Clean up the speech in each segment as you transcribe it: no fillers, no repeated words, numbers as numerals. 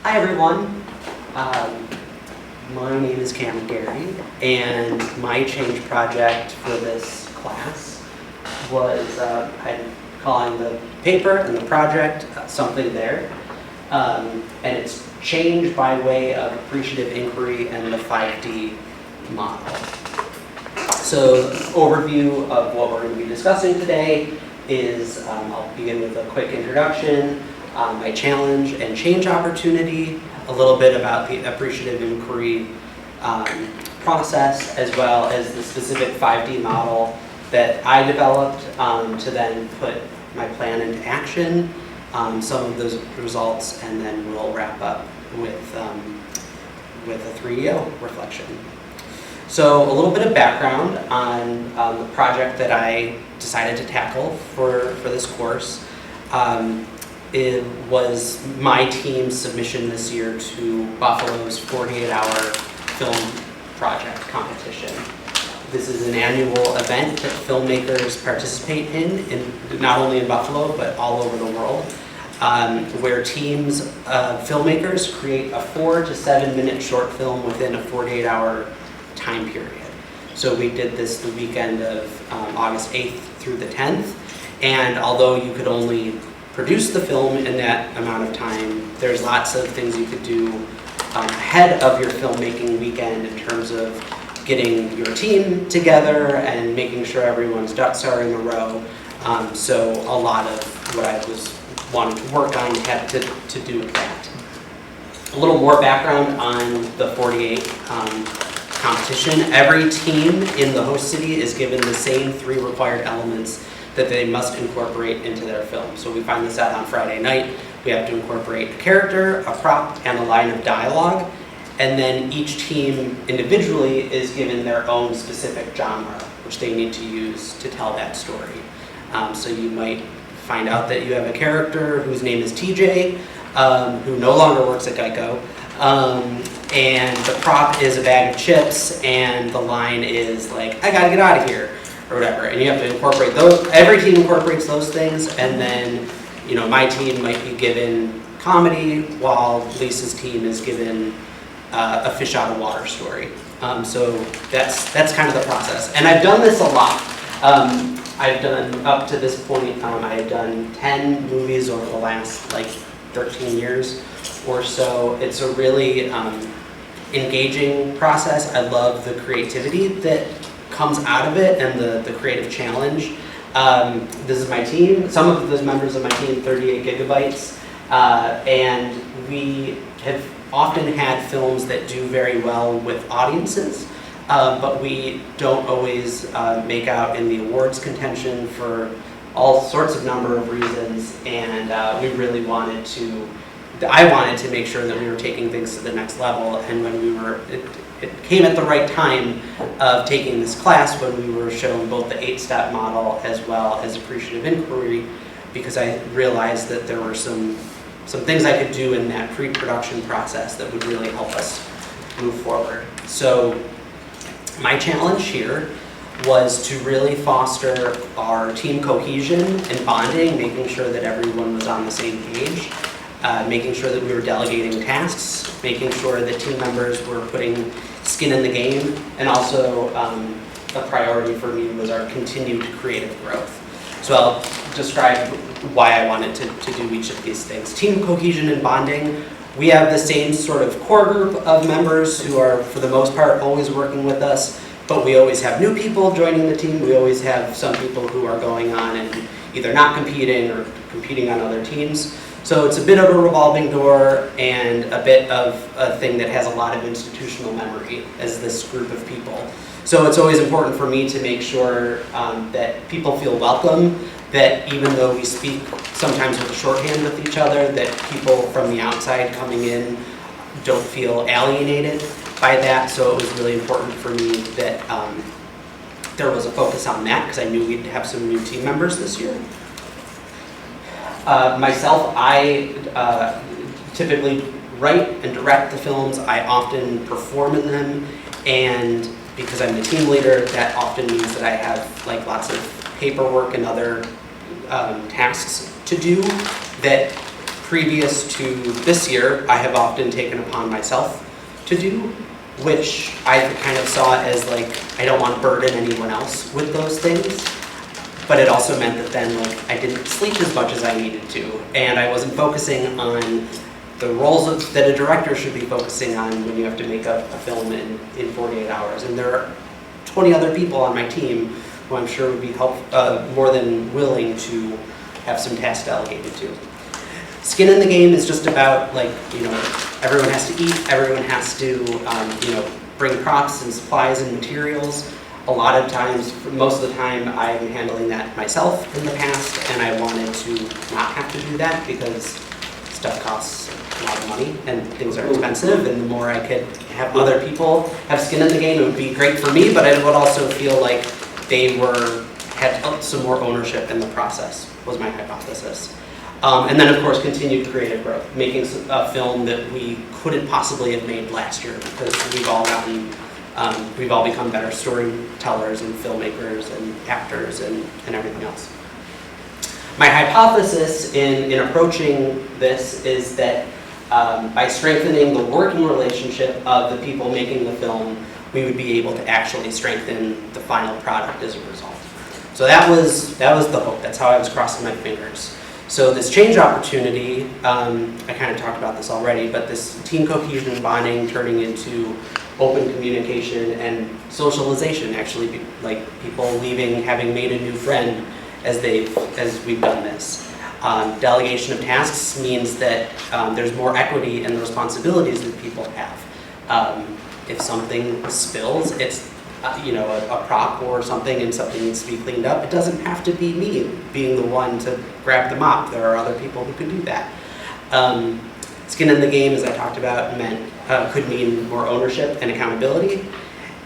Hi everyone, my name is Garrity, and my change project for this class was I'm calling the paper and the project Something There, and it's change by way of appreciative inquiry and the 5D model. So overview of what we're going to be discussing today is I'll begin with a quick introduction, my challenge and change opportunity, a little bit about the appreciative inquiry process, as well as the specific 5D model that I developed to then put my plan into action, some of those results, and then we'll wrap up with a 3DO reflection. So a little bit of background on the project that I decided to tackle for this course. It was my team's submission this year to Buffalo's 48-hour film project competition. This is an annual event that filmmakers participate in not only in Buffalo, but all over the world, where teams of filmmakers create a 4 to 7 minute short film within a 48-hour time period. So we did this the weekend of August 8th through the 10th, and although you could only produce the film in that amount of time, there's lots of things you could do ahead of your filmmaking weekend in terms of getting your team together and making sure everyone's ducks are in a row. So a lot of what I was wanting to work on had to do with that. A little more background on the 48 competition. Every team in the host city is given the same 3 required elements that they must incorporate into their film. So we find this out on Friday night. We have to incorporate a character, a prop, and a line of dialogue. And then each team individually is given their own specific genre, which they need to use to tell that story. So you might find out that you have a character whose name is TJ, who no longer works at Geico. And the prop is a bag of chips, and the line is like, I gotta get out of here, or whatever. And you have to incorporate those. Every team incorporates those things, and then, you know, my team might be given comedy, while Lisa's team is given a fish out of water story. So that's kind of the process. And I've done this a lot. I've done, up to this point, I've done 10 movies over the last, 13 years or so. It's a really engaging process. I love the creativity that comes out of it and the creative challenge. This is my team. Some of those members of my team, 38 Gigabytes, and we have often had films that do very well with audiences, but we don't always make out in the awards contention for all sorts of number of reasons, and we really wanted to, I wanted to make sure that we were taking things to the next level, and when we were, it came at the right time of taking this class when we were shown both the 8-step model as well as appreciative inquiry, because I realized that there were some things I could do in that pre-production process that would really help us move forward. So my challenge here was to really foster our team cohesion and bonding, making sure that everyone was on the same page, making sure that we were delegating tasks, making sure that team members were putting skin in the game, and also a priority for me was our continued creative growth. So I'll describe why I wanted to do each of these things. Team cohesion and bonding. We have the same sort of core group of members who are, for the most part, always working with us, but we always have new people joining the team. We always have some people who are going on and either not competing or competing on other teams. So it's a bit of a revolving door and a bit of a thing that has a lot of institutional memory as this group of people. So it's always important for me to make sure that people feel welcome, that even though we speak sometimes with shorthand with each other, that people from the outside coming in don't feel alienated by that. So it was really important for me that there was a focus on that, because I knew we'd have some new team members this year. Myself, I typically write and direct the films. I often perform in them, and because I'm the team leader, that often means that I have lots of paperwork and other tasks to do that previous to this year, I have often taken upon myself to do, which I kind of saw as like, I don't want to burden anyone else with those things. But it also meant that then like I didn't sleep as much as I needed to, and I wasn't focusing on the roles that a director should be focusing on when you have to make a film in 48 hours. And there are 20 other people on my team who I'm sure would be more than willing to have some tasks delegated to. Skin in the game is just about like, everyone has to eat, everyone has to, bring props and supplies and materials. A lot of times, most of the time, I'm handling that myself in the past, and I wanted to not have to do that because stuff costs a lot of money and things are expensive, and the more I could have other people have skin in the game, it would be great for me, but I would also feel like they had some more ownership in the process, was my hypothesis. And then, of course, continued creative growth, making a film that we couldn't possibly have made last year because we've all become better storytellers and filmmakers and actors and everything else. My hypothesis in approaching this is that by strengthening the working relationship of the people making the film, we would be able to actually strengthen the final product as a result. So that was the hope. That's how I was crossing my fingers. So this change opportunity, I kind of talked about this already, but this team cohesion and bonding turning into open communication and socialization, actually, like people leaving having made a new friend as we've done this. Delegation of tasks means that there's more equity in the responsibilities that people have. If something spills, it's a prop or something and something needs to be cleaned up, it doesn't have to be me being the one to grab the mop. There are other people who can do that. Skin in the game, as I talked about, could mean more ownership and accountability,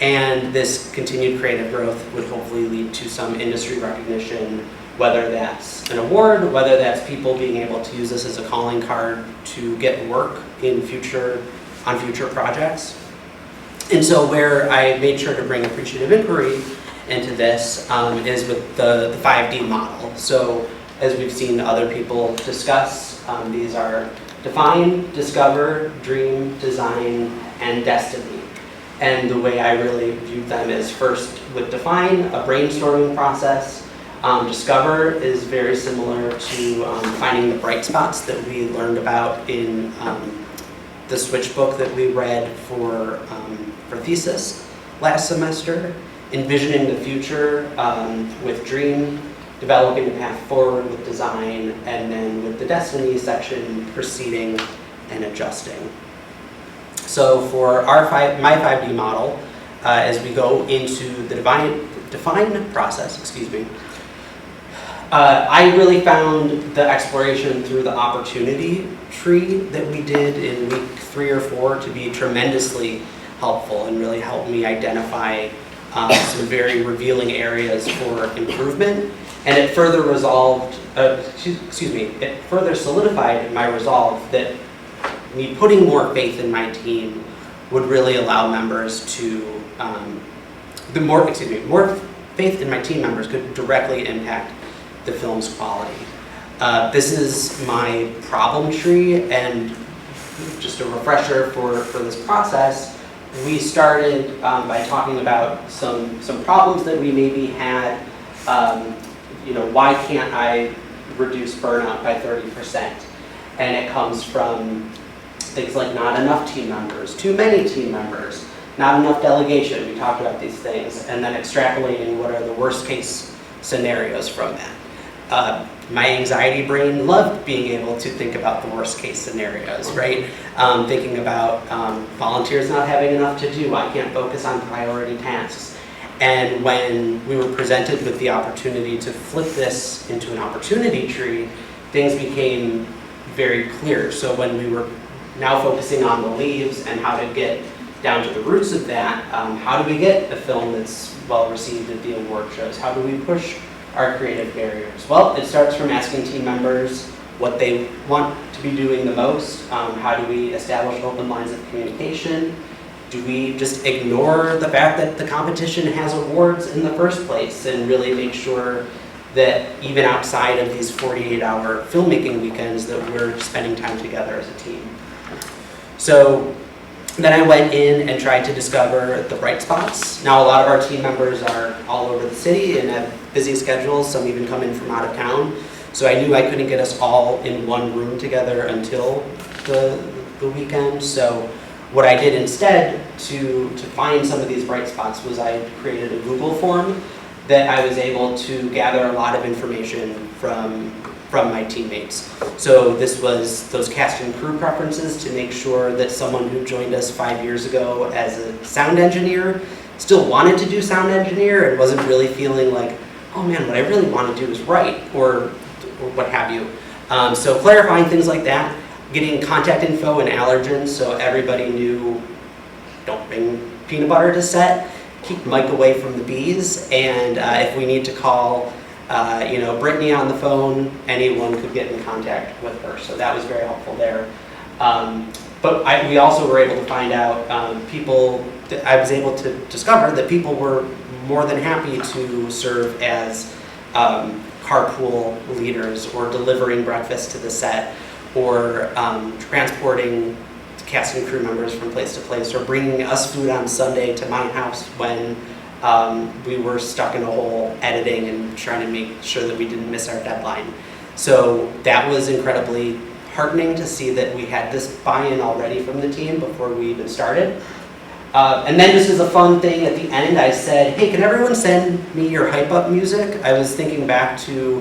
and this continued creative growth would hopefully lead to some industry recognition, whether that's an award, whether that's people being able to use this as a calling card to get work on future projects. And so where I made sure to bring Appreciative Inquiry into this is with the 5D model. So as we've seen other people discuss, these are define, discover, dream, design, and destiny. And the way I really viewed them is first with define, a brainstorming process. Discover is very similar to finding the bright spots that we learned about in the Switch book that we read for thesis last semester. Envisioning the future with dream, developing the path forward with design, and then with the destiny section, proceeding and adjusting. So for my 5D model, as we go into the define process, I really found the exploration through the opportunity tree that we did in week 3 or 4 to be tremendously helpful and really helped me identify some very revealing areas for improvement. And it further it further solidified my resolve that me putting more faith in my team would really allow members to, more faith in my team members could directly impact the film's quality. This is my problem tree, and just a refresher for this process, we started by talking about some problems that we maybe had. Why can't I reduce burnout by 30%? And it comes from things like not enough team members, too many team members, not enough delegation. We talked about these things, and then extrapolating what are the worst case scenarios from that. My anxiety brain loved being able to think about the worst case scenarios, right? Thinking about volunteers not having enough to do, I can't focus on priority tasks. And when we were presented with the opportunity to flip this into an opportunity tree, things became very clear. So when we were now focusing on the leaves and how to get down to the roots of that, how do we get a film that's well received at the award shows? How do we push our creative barriers? Well, it starts from asking team members what they want to be doing the most. How do we establish open lines of communication? Do we just ignore the fact that the competition has awards in the first place and really make sure that even outside of these 48-hour filmmaking weekends that we're spending time together as a team. So then I went in and tried to discover the bright spots. Now a lot of our team members are all over the city and have busy schedules, some even come in from out of town. So I knew I couldn't get us all in one room together until the weekend. So what I did instead to find some of these bright spots was I created a Google form that I was able to gather a lot of information from my teammates. So this was those cast and crew preferences to make sure that someone who joined us 5 years ago as a sound engineer still wanted to do sound engineer and wasn't really feeling like, oh man, what I really want to do is write or what have you. So clarifying things like that, getting contact info and allergens so everybody knew don't bring peanut butter to set, keep Mike away from the bees, and if we need to call Brittany on the phone, anyone could get in contact with her. So that was very helpful there. But we also were able to find out I was able to discover that people were more than happy to serve as carpool leaders or delivering breakfast to the set or transporting cast and crew members from place to place or bringing us food on Sunday to my house when we were stuck in a hole editing and trying to make sure that we didn't miss our deadline. So that was incredibly heartening to see that we had this buy-in already from the team before we even started. And then just as a fun thing at the end, I said, hey, can everyone send me your hype up music? I was thinking back to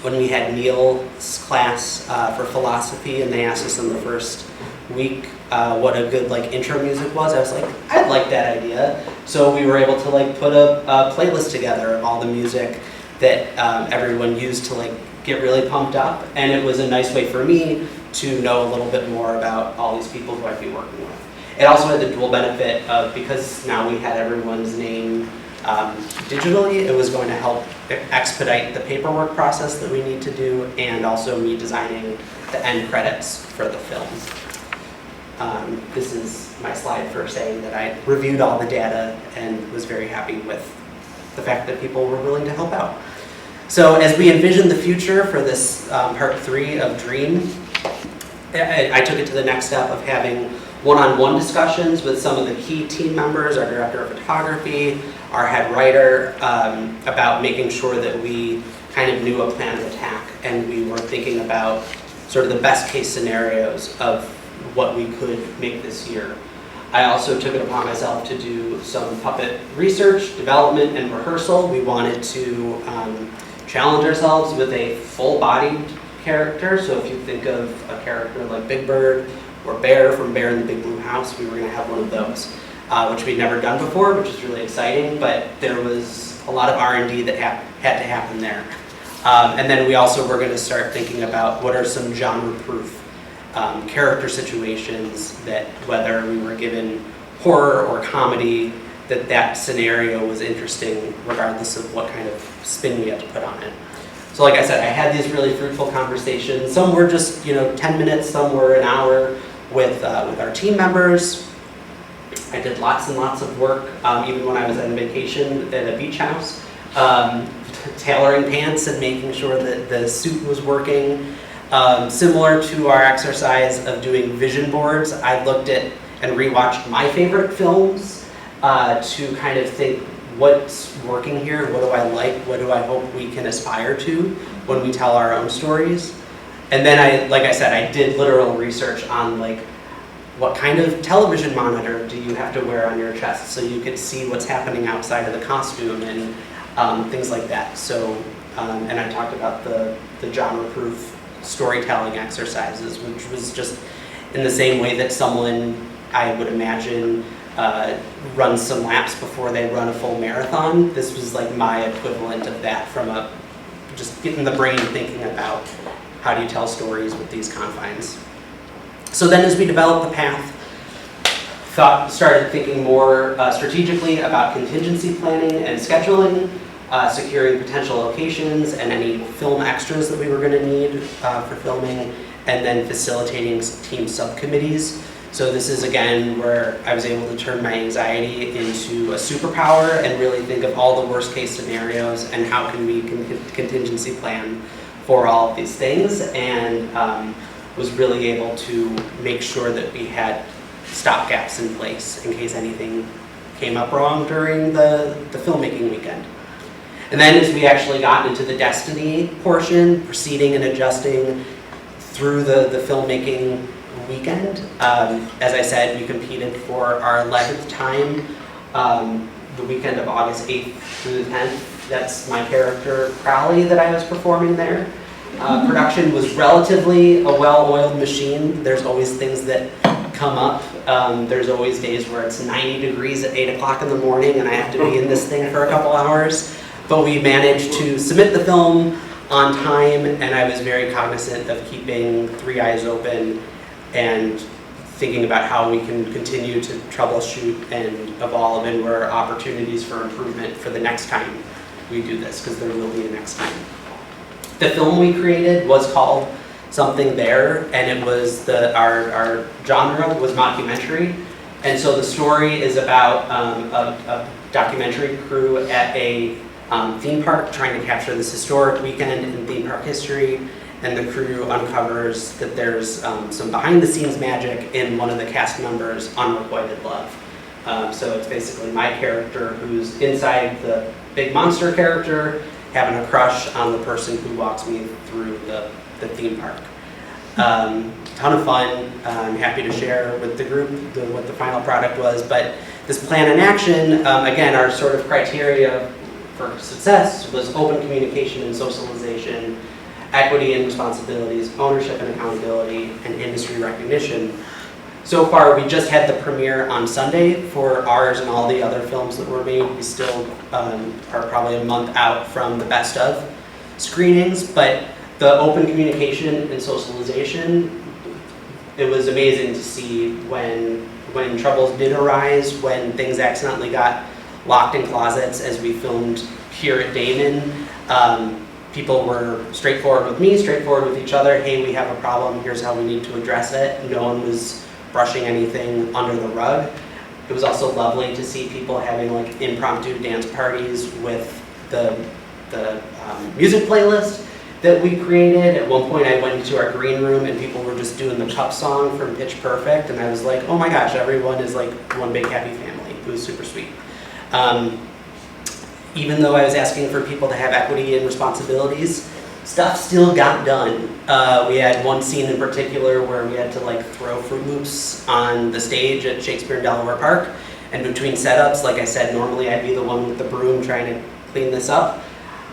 when we had Neil's class for philosophy and they asked us in the first week what a good intro music was. I was like, I like that idea. So we were able to put a playlist together of all the music that everyone used to get really pumped up, and it was a nice way for me to know a little bit more about all these people who I'd be working with. It also had the dual benefit of, because now we had everyone's name digitally, it was going to help expedite the paperwork process that we need to do, and also me designing the end credits for the film. This is my slide for saying that I reviewed all the data and was very happy with the fact that people were willing to help out. So as we envision the future for this part 3 of Dream, I took it to the next step of having one-on-one discussions with some of the key team members, our director of photography, our head writer, about making sure that we kind of knew a plan of attack and we were thinking about sort of the best case scenarios of what we could make this year. I also took it upon myself to do some puppet research, development, and rehearsal. We wanted to challenge ourselves with a full-bodied character. So if you think of a character like Big Bird or Bear from Bear in the Big Blue House, we were going to have one of those, which we'd never done before, which is really exciting. But there was a lot of R&D that had to happen there. And then we also were going to start thinking about what are some genre-proof character situations that, whether we were given horror or comedy, that scenario was interesting regardless of what kind of spin we had to put on it. So like I said, I had these really fruitful conversations. Some were just 10 minutes, some were an hour with our team members. I did lots and lots of work, even when I was on vacation at a beach house, tailoring pants and making sure that the suit was working. Similar to our exercise of doing vision boards, I looked at and rewatched my favorite films to kind of think, what's working here? What do I like? What do I hope we can aspire to when we tell our own stories? And then like I said, I did literal research on what kind of television monitor do you have to wear on your chest so you could see what's happening outside of the costume and things like that. So, and I talked about the genre-proof storytelling exercises, which was just in the same way that someone, I would imagine, runs some laps before they run a full marathon. This was my equivalent of that, from just getting the brain thinking about how do you tell stories with these confines. So then as we developed the path, started thinking more strategically about contingency planning and scheduling, securing potential locations and any film extras that we were going to need for filming, and then facilitating team subcommittees. So this is, again, where I was able to turn my anxiety into a superpower and really think of all the worst case scenarios and how can we contingency plan for all of these things, and was really able to make sure that we had stopgaps in place in case anything came up wrong during the filmmaking weekend. And then as we actually got into the Destiny portion, proceeding and adjusting through the filmmaking weekend, as I said, we competed for our 11th time, the weekend of August 8th through the 10th. That's my character, Crowley, that I was performing there. Production was relatively a well-oiled machine. There's always things that come up. There's always days where it's 90 degrees at 8 o'clock in the morning and I have to be in this thing for a couple hours. But we managed to submit the film on time, and I was very cognizant of keeping 3 eyes open and thinking about how we can continue to troubleshoot and evolve, and where are opportunities for improvement for the next time we do this, because there will be a next time. The film we created was called Something There, and it was our genre was mockumentary, and so the story is about a documentary crew at a theme park trying to capture this historic weekend in theme park history, and the crew uncovers that there's some behind-the-scenes magic in one of the cast members' unrequited love. So it's basically my character who's inside the big monster character having a crush on the person who walks me through the theme park. Ton of fun. I'm happy to share with the group what the final product was, but this plan in action, again, our sort of criteria for success was open communication and socialization, equity and responsibilities, ownership and accountability, and industry recognition. So far, we just had the premiere on Sunday for ours and all the other films that were made. We still are probably a month out from the best of screenings, but the open communication and socialization, it was amazing to see when troubles did arise, when things accidentally got locked in closets as we filmed here at Daemen. People were straightforward with me, straightforward with each other. Hey, we have a problem, here's how we need to address it. No one was brushing anything under the rug. It was also lovely to see people having like impromptu dance parties with the music playlist that we created. At one point I went into our green room and people were just doing the Cup song from Pitch Perfect, and I was like, oh my gosh, everyone is like one big happy family. It was super sweet. Even though I was asking for people to have equity and responsibilities, stuff still got done. We had one scene in particular where we had to like throw Fruit Loops on the stage at Shakespeare in Delaware Park, and between setups, like I said, normally I'd be the one with the broom trying to clean this up.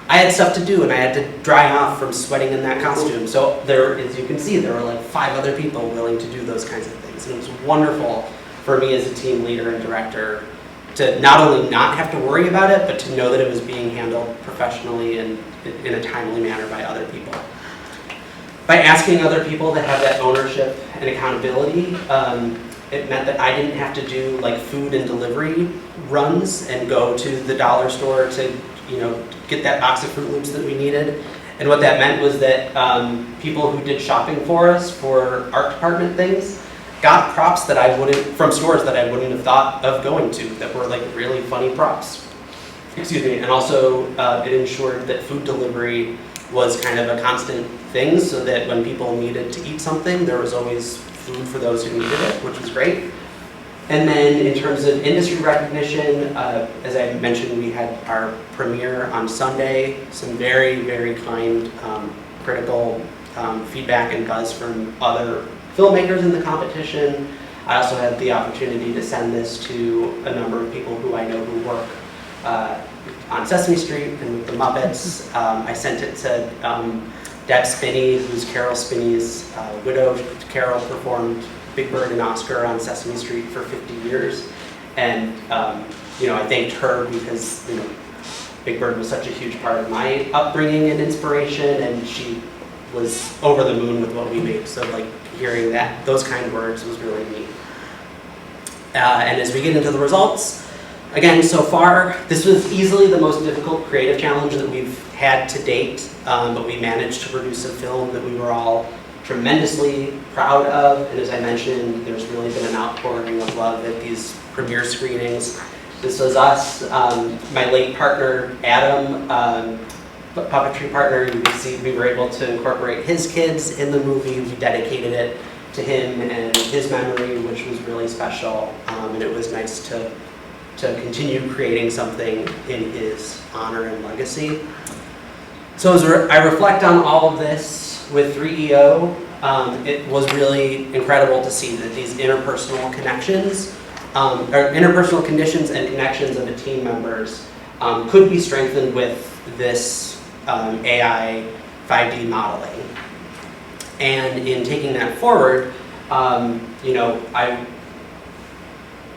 I had stuff to do and I had to dry off from sweating in that costume. So there, as you can see, there were like 5 other people willing to do those kinds of things. And it was wonderful for me as a team leader and director to not only not have to worry about it, but to know that it was being handled professionally and in a timely manner by other people. By asking other people to have that ownership and accountability, it meant that I didn't have to do like food and delivery runs and go to the dollar store to, get that box of Fruit Loops that we needed. And what that meant was that people who did shopping for us for art department things got props that I wouldn't, from stores that I wouldn't have thought of going to, that were like really funny props. Excuse me. And also it ensured that food delivery was kind of a constant thing, so that when people needed to eat something, there was always food for those who needed it, which was great. And then in terms of industry recognition, as I mentioned, we had our premiere on Sunday. Some very, very kind, critical feedback and buzz from other filmmakers in the competition. I also had the opportunity to send this to a number of people who I know who work on Sesame Street and with the Muppets. I sent it to Deb Spinney, who's Carol Spinney's widow. Carol performed Big Bird and Oscar on Sesame Street for 50 years. And I thanked her because Big Bird was such a huge part of my upbringing and inspiration, and she was over the moon with what we made. So like hearing those kind words was really neat. And as we get into the results, again, so far, this was easily the most difficult creative challenge that we've had to date, but we managed to produce a film that we were all tremendously proud of. And as I mentioned, there's really been an outpouring of love at these premiere screenings. This was us, my late partner, Adam, puppetry partner. You can see we were able to incorporate his kids in the movie. We dedicated it to him and his memory, which was really special. And it was nice to continue creating something in his honor and legacy. So as I reflect on all of this with 3EO, it was really incredible to see that these interpersonal connections, or interpersonal conditions and connections of the team members could be strengthened with this AI 5D modeling. And in taking that forward, you know, I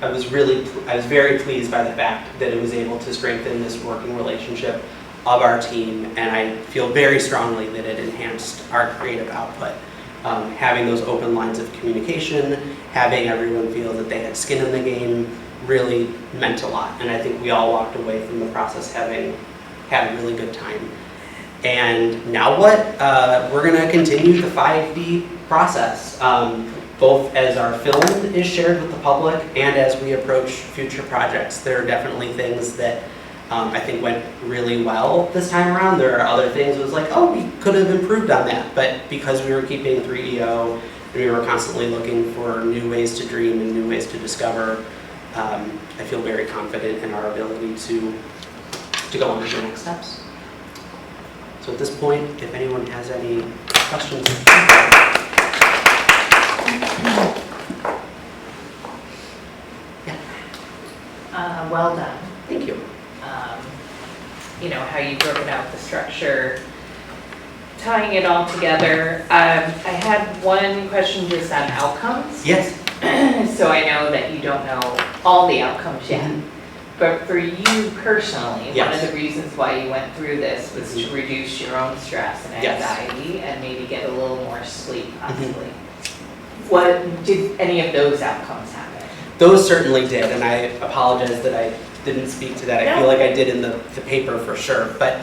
was very pleased by the fact that it was able to strengthen this working relationship of our team, and I feel very strongly that it enhanced our creative output. Having those open lines of communication, having everyone feel that they had skin in the game really meant a lot, and I think we all walked away from the process having had a really good time. And now what? We're going to continue the 5D process, both as our film is shared with the public and as we approach future projects. There are definitely things that I think went really well this time around. There are other things that was like, oh, we could have improved on that. But because we were keeping 3EO and we were constantly looking for new ways to dream and new ways to discover, I feel very confident in our ability to go on to the next steps. So at this point, if anyone has any questions. Yeah. Well done. Thank you. You know, how you've broken out the structure, tying it all together. I had one question just on outcomes. Yes. So I know that you don't know all the outcomes yet. Mm-hmm. But for you personally, Yes. one of the reasons why you went through this was to reduce your own stress and anxiety and maybe get a little more sleep, possibly. What did any of those outcomes happen? Those certainly did, and I apologize that I didn't speak to that. I feel like I did in the paper for sure. But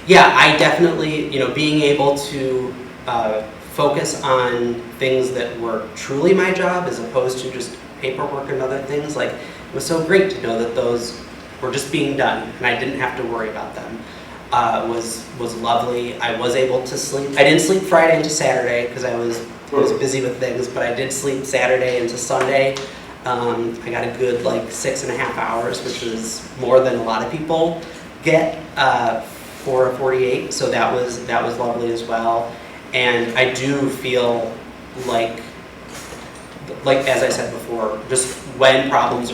yeah, I definitely, you know, being able to focus on things that were truly my job as opposed to just paperwork and other things, like, it was so great to know that those were just being done and I didn't have to worry about them. Was lovely. I was able to sleep. I didn't sleep Friday into Saturday because I was busy with things, but I did sleep Saturday into Sunday. I got a good like 6.5 hours, which is more than a lot of people get for a 48. So that was lovely as well. And I do feel like as I said before, just when problems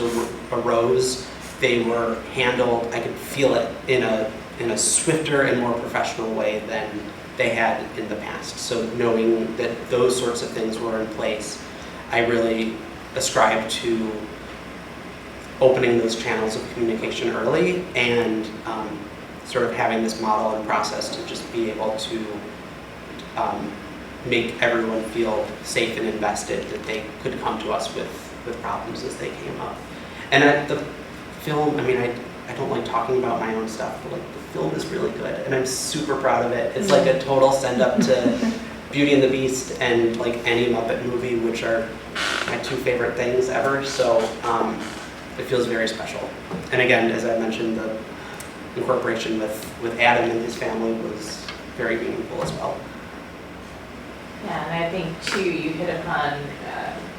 arose, they were handled. I could feel it in a swifter and more professional way than they had in the past. So knowing that those sorts of things were in place, I really ascribe to opening those channels of communication early and sort of having this model and process to just be able to make everyone feel safe and invested that they could come to us with problems as they came up. And at the film, I mean, I don't like talking about my own stuff, but like the film is really good and I'm super proud of it. It's like a total send up to Beauty and the Beast and like any Muppet movie, which are my two favorite things ever. So it feels very special. And again, as I mentioned, the incorporation with Adam and his family was very meaningful as well. Yeah, and I think too, you hit upon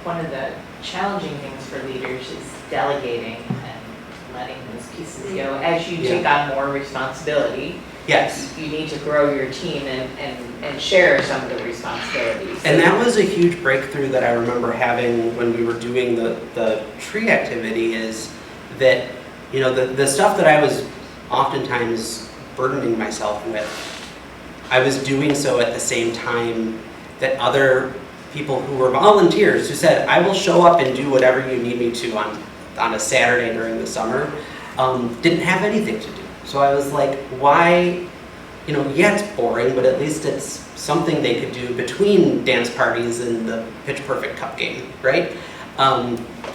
one of the challenging things for leaders is delegating and letting those pieces go. As you take on more responsibility, yes, you need to grow your team and share some of the responsibilities. And that was a huge breakthrough that I remember having when we were doing the tree activity is that, you know, the stuff that I was oftentimes burdening myself with, I was doing so at the same time that other people who were volunteers who said, I will show up and do whatever you need me to on a Saturday during the summer, didn't have anything to do. So I was like, why, you know, yeah, it's boring, but at least it's something they could do between dance parties and the Pitch Perfect Cup game, right?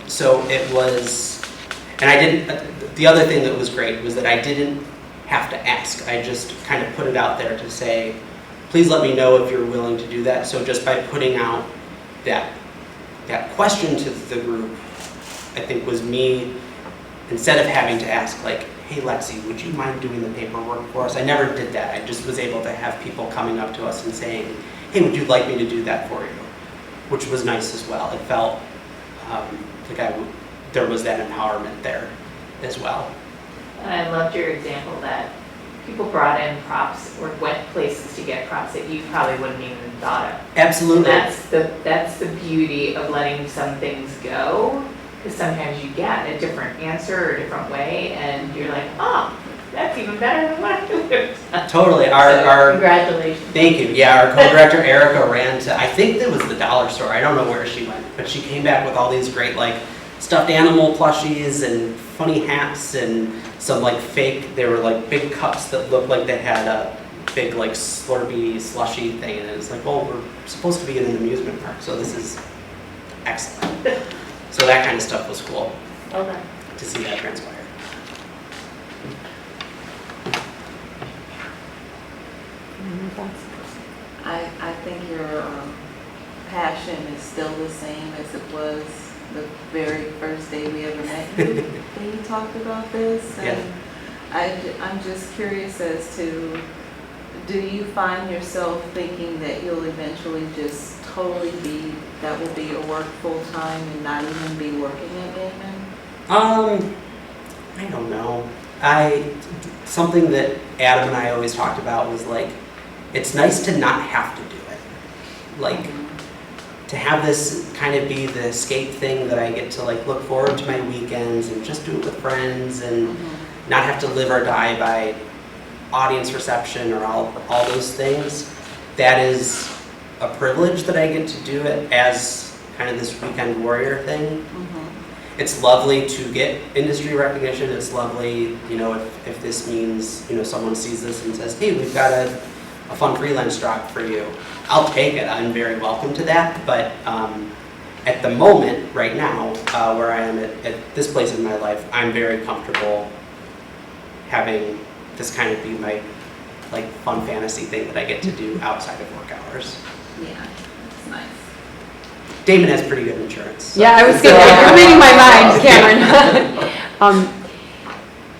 So it was, and I didn't, the other thing that was great was that I didn't have to ask. I just kind of put it out there to say, please let me know if you're willing to do that. So just by putting out that question to the group, I think was me, instead of having to ask like, hey Lexi, would you mind doing the paperwork for us? I never did that. I just was able to have people coming up to us and saying, hey, would you like me to do that for you? Which was nice as well. It felt like there was that empowerment there as well. And I loved your example that people brought in props or went places to get props that you probably wouldn't even thought of. Absolutely. And that's the beauty of letting some things go, because sometimes you get a different answer or a different way, and you're like, oh, that's even better than what I would have done. Totally. So, congratulations. Thank you. Yeah, our co-director Erica ran to, I think it was the dollar store. I don't know where she went, but she came back with all these great like stuffed animal plushies and funny hats and some like fake, they were like big cups that looked like they had a big like Slurpee slushy thing, and it was like, well, we're supposed to be in an amusement park, so this is excellent. So that kind of stuff was cool. Okay. To see that transpire. I think your passion is still the same as it was the very first day we ever met you. When you talked about this, and I'm just curious as to, do you find yourself thinking that you'll eventually just totally that will be your work full time and not even be working at Daemen? I don't know. Something that Adam and I always talked about was like, it's nice to not have to do it. Like, to have this kind of be the escape thing that I get to like look forward to my weekends and just do it with friends and not have to live or die by audience reception or all those things. That is a privilege that I get to do it as kind of this weekend warrior thing. It's lovely to get industry recognition. It's lovely, you know, if this means, you know, someone sees this and says, hey, we've got a fun freelance job for you. I'll take it. I'm very welcome to that. But at the moment, right now, where I am at this place in my life, I'm very comfortable having this kind of be my like fun fantasy thing that I get to do outside of work hours. Yeah, it's nice. Daemen has pretty good insurance. So. Yeah, I was going to, you're reading my mind, Cameron.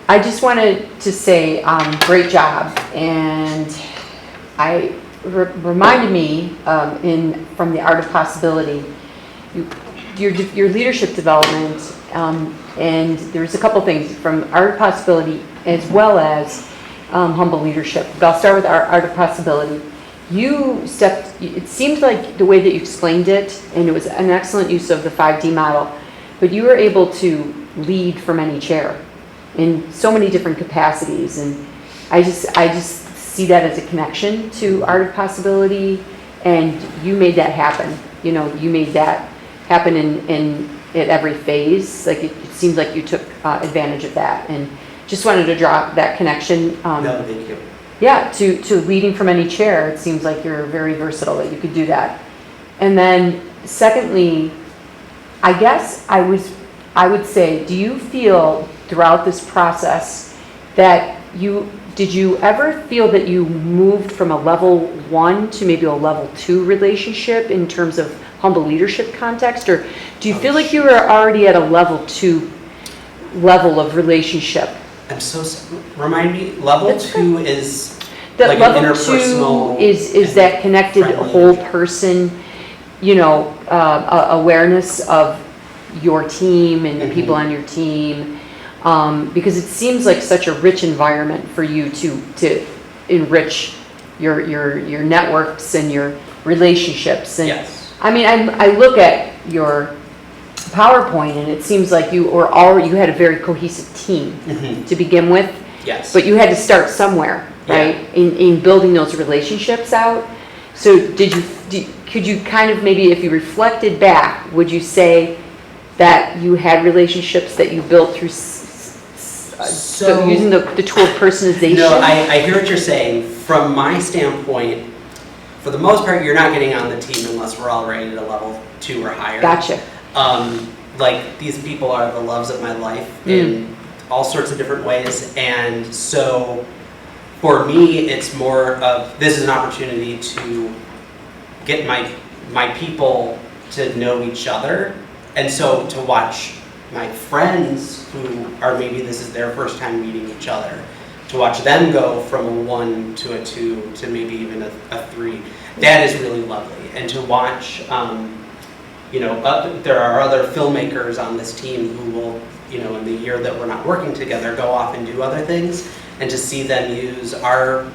I just wanted to say, great job, and reminded me from the Art of Possibility, your leadership development, and there's a couple things from Art of Possibility as well as Humble Leadership. But I'll start with Art of Possibility. It seemed like the way that you explained it, and it was an excellent use of the 5D model, but you were able to lead from any chair in so many different capacities, and I just see that as a connection to Art of Possibility, and you made that happen. You know, you made that happen in at every phase. Like it seems like you took advantage of that, and just wanted to draw that connection. No, thank you. Yeah, to leading from any chair, it seems like you're very versatile that you could do that. And then secondly, I guess I would say, do you feel throughout this process that did you ever feel that you moved from a level 1 to maybe a level 2 relationship in terms of humble leadership context? Or do you feel like you were already at a level 2 level of relationship? I'm remind me, level 2 is that like level an interpersonal 2 is that connected whole person, you know, awareness of your team and the people on your team, because it seems like such a rich environment for you to enrich your networks and your relationships. And yes. I mean, I look at your PowerPoint, and it seems like you had a very cohesive team to begin with. Yes. But you had to start somewhere, right? Yeah. In building those relationships out. So could you kind of maybe, if you reflected back, would you say that you had relationships that you built through so using the tool of personalization? No, I hear what you're saying. From my standpoint, for the most part, you're not getting on the team unless we're already at a level 2 or higher. Gotcha. Like, these people are the loves of my life in all sorts of different ways, and so for me, it's more of, this is an opportunity to get my people to know each other. And so to watch my friends who are, maybe this is their first time meeting each other, to watch them go from a 1 to a 2 to maybe even a 3, that is really lovely. And to watch, there are other filmmakers on this team who will, in the year that we're not working together, go off and do other things, and to see them use our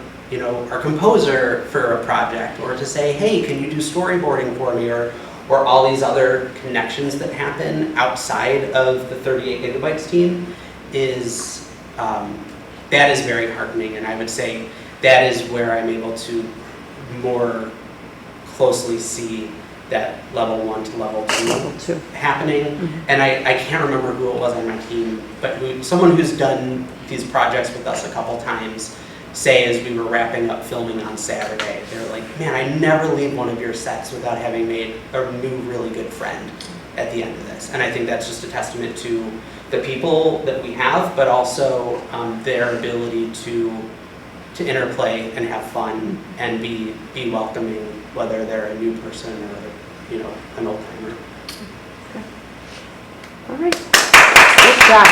composer for a project, or to say, hey, can you do storyboarding for me, or all these other connections that happen outside of the 38 Gigabytes team is, that is very heartening. And I would say that is where I'm able to more closely see that level 1 to level 2 happening. Mm-hmm. And I can't remember who it was on my team, but someone who's done these projects with us a couple times, say as we were wrapping up filming on Saturday, they're like, man, I never leave one of your sets without having made a new really good friend at the end of this. And I think that's just a testament to the people that we have, but also their ability to interplay and have fun and be welcoming, whether they're a new person or an old timer. All right. Good job.